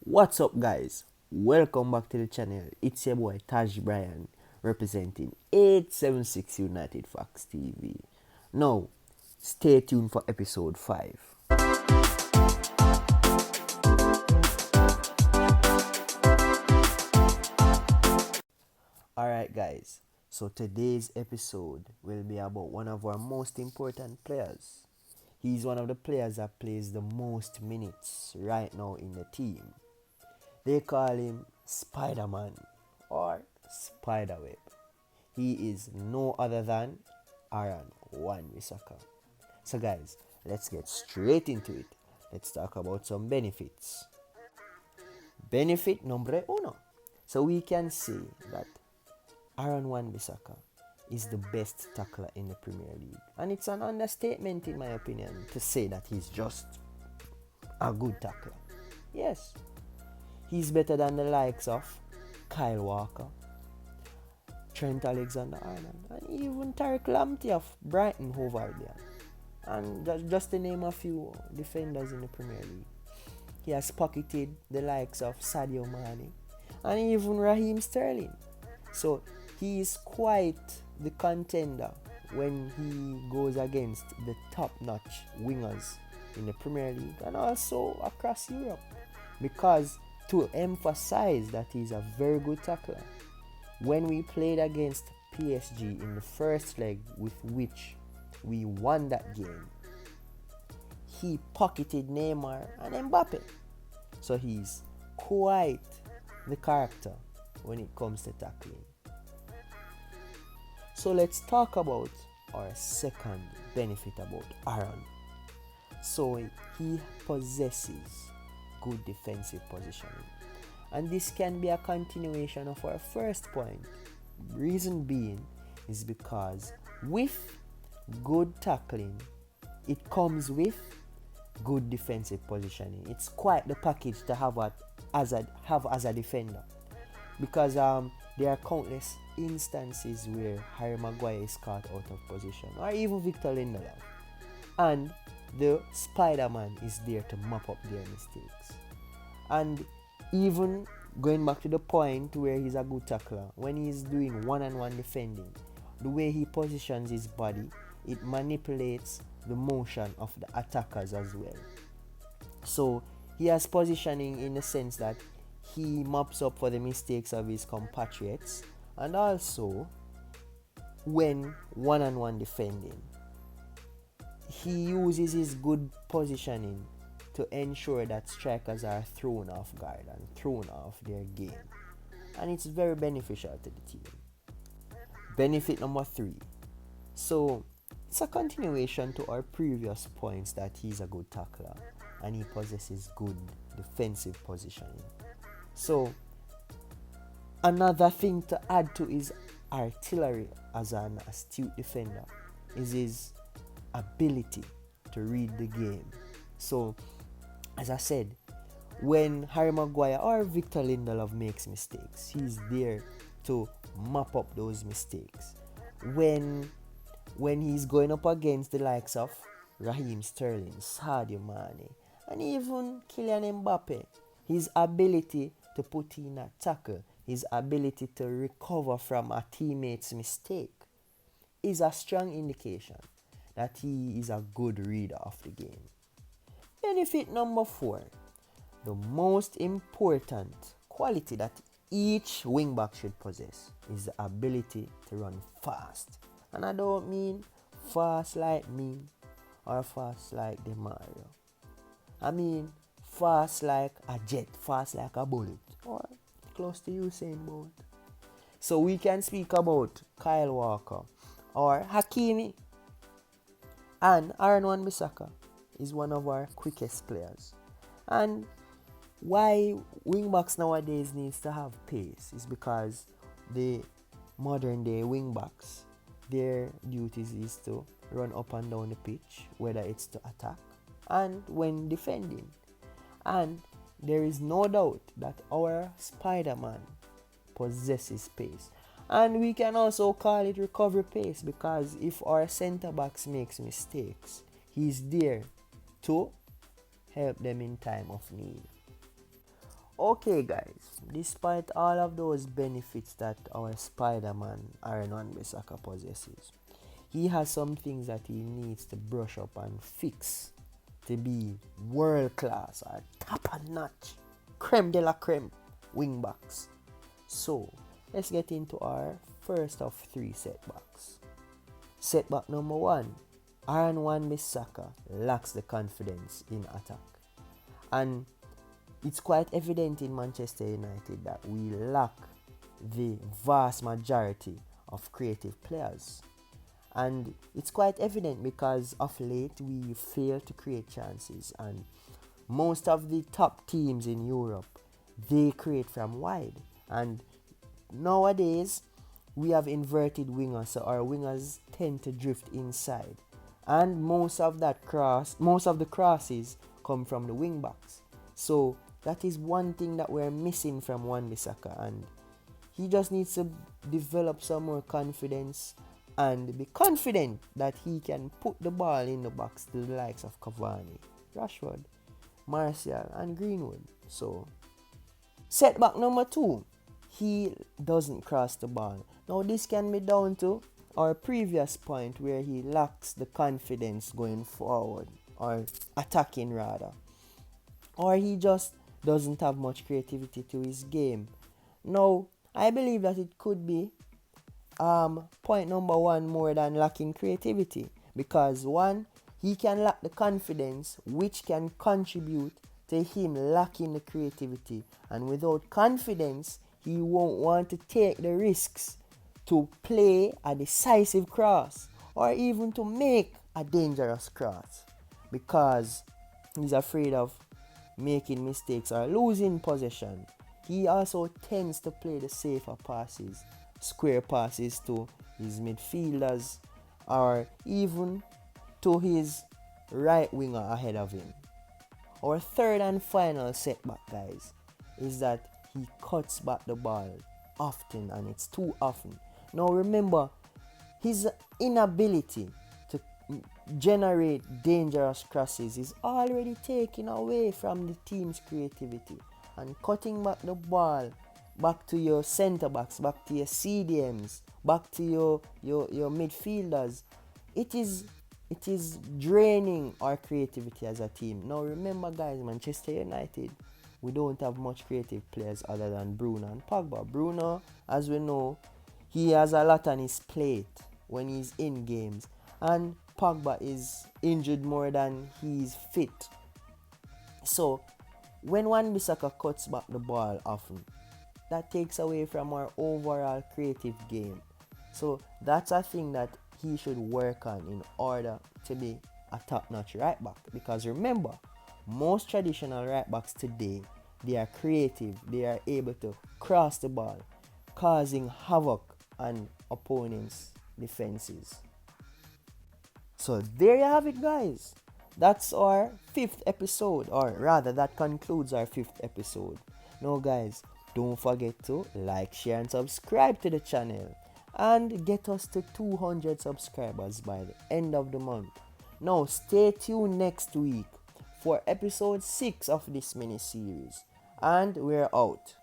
What's up, guys? Welcome back to the channel. It's your boy Taj Bryan representing 876 United Fox TV. Now, stay tuned for episode 5. Alright, guys, so today's episode will be about one of our most important players. He's one of the players that plays the most minutes right now in the team. They call him Spider-Man or Spiderweb. He is no other than Aaron Wan-Bissaka. So guys, let's get straight into it. Let's talk about some benefits. Benefit number uno. So we can say that Aaron Wan-Bissaka is the best tackler in the Premier League. And it's an understatement in my opinion to say that he's just a good tackler. Yes, he's better than the likes of Kyle Walker, Trent Alexander-Arnold, and even Tariq Lamptey of Brighton Hove Albion. And just to name a few defenders in the Premier League. He has pocketed the likes of Sadio Mane and even Raheem Sterling. So he is quite the contender when he goes against the top-notch wingers in the Premier League and also across Europe. Because to emphasize that he's a very good tackler, when we played against PSG in the first leg with which we won that game, he pocketed Neymar and Mbappe. So he's quite the character when it comes to tackling. So let's talk about our second benefit about Aaron. So he possesses good defensive positioning. And this can be a continuation of our first point. Reason being is because with good tackling, it comes with good defensive positioning. It's quite the package to have as a defender. Because there are countless instances where Harry Maguire is caught out of position, or even Victor Lindelof. And the Spider-Man is there to mop up their mistakes. And even going back to the point where he's a good tackler, when he's doing one-on-one defending, the way he positions his body, it manipulates the motion of the attackers as well. So he has positioning in the sense that he mops up for the mistakes of his compatriots, and also when one-on-one defending, he uses his good positioning to ensure that strikers are thrown off guard and thrown off their game. And it's very beneficial to the team. Benefit number 3. So it's a continuation to our previous points that he's a good tackler and he possesses good defensive positioning. So another thing to add to his artillery as an astute defender is his ability to read the game. So as I said, when Harry Maguire or Victor Lindelof makes mistakes, he's there to mop up those mistakes. When he's going up against the likes of Raheem Sterling, Sadio Mane, and even Kylian Mbappe, his ability to put in a tackle, his ability to recover from a teammate's mistake is a strong indication that he is a good reader of the game. Benefit number 4. The most important quality that each wingback should possess is the ability to run fast. And I don't mean fast like me or fast like DeMario. I mean fast like a jet, fast like a bullet, or close to Usain Bolt. So we can speak about Kyle Walker or Hakimi, and Aaron Wan-Bissaka is one of our quickest players. And why wingbacks nowadays needs to have pace is because the modern day wingbacks, their duties is to run up and down the pitch, whether it's to attack and when defending. And there is no doubt that our Spider-Man possesses pace. And we can also call it recovery pace, because if our centre backs makes mistakes, he's there to help them in time of need. Okay, guys, despite all of those benefits that our Spider-Man Aaron Wan-Bissaka possesses, he has some things that he needs to brush up and fix to be world class or top of notch, creme de la creme wing backs. So let's get into our first of three setbacks. Setback number one, Aaron Wan-Bissaka lacks the confidence in attack. And it's quite evident in Manchester United that we lack the vast majority of creative players. And it's quite evident because of late we fail to create chances, and most of the top teams in Europe, they create from wide. And nowadays we have inverted wingers, so our wingers tend to drift inside. And most of the crosses come from the wing backs. So that is one thing that we're missing from Wan-Bissaka, and he just needs to develop some more confidence and be confident that he can put the ball in the box to the likes of Cavani, Rashford, Martial and Greenwood. So setback number two, he doesn't cross the ball. Now this can be down to our previous point where he lacks the confidence going forward, or attacking rather, or he just doesn't have much creativity to his game. Now I believe that it could be point number one more than lacking creativity, because one, he can lack the confidence, which can contribute to him lacking the creativity, and without confidence he won't want to take the risks to play a decisive cross or even to make a dangerous cross, because he's afraid of making mistakes or losing possession. He also tends to play the safer passes, square passes to his midfielders or even to his right winger ahead of him. Our third and final setback, guys, is that he cuts back the ball often, and it's too often. Now remember, his inability to generate dangerous crosses is already taken away from the team's creativity, and cutting back the ball back to your centre backs, back to your CDMs, back to your midfielders, it is draining our creativity as a team. Now remember, guys, Manchester United, we don't have much creative players other than Bruno and Pogba. Bruno, as we know, he has a lot on his plate when he's in games, and Pogba is injured more than he's fit. So when Wan-Bissaka cuts back the ball often, that takes away from our overall creative game. So that's a thing that he should work on in order to be a top-notch right back. Because remember, most traditional right backs today, they are creative. They are able to cross the ball, causing havoc on opponents' defenses. So there you have it, guys. That's our fifth episode, or rather that concludes our fifth episode. Now guys, don't forget to like, share and subscribe to the channel and get us to 200 subscribers by the end of the month. Now stay tuned next week for episode 6 of this mini series, and we're out.